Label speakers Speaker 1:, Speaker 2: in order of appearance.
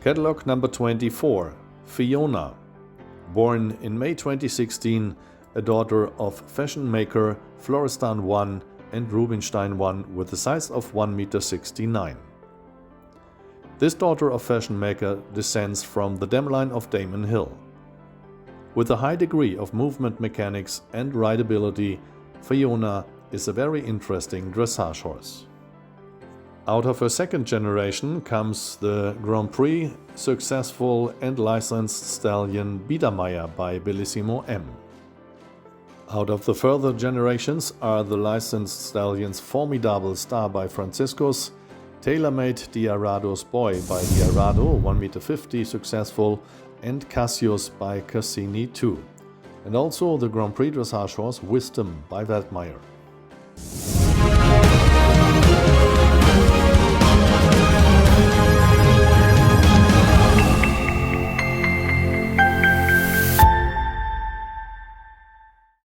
Speaker 1: Catalog number 24, Fiona. Born in May 2016, a daughter of fashion maker Florestan 1 and Rubinstein 1 with a size of 1,69 m. This daughter of fashion maker descends from the dam line of Damon Hill. With a high degree of movement mechanics and rideability, Fiona is a very interesting dressage horse. Out of her second generation comes the Grand Prix successful and licensed stallion Biedermeier by Bellissimo M. Out of the further generations are the licensed stallions Formidable Star by Franciscus, Tailor-Made Diarado's Boy by Diarado, 1,50 m successful, and Cassius by Cassini 2, and also the Grand Prix dressage horse Wisdom by Weltmeier.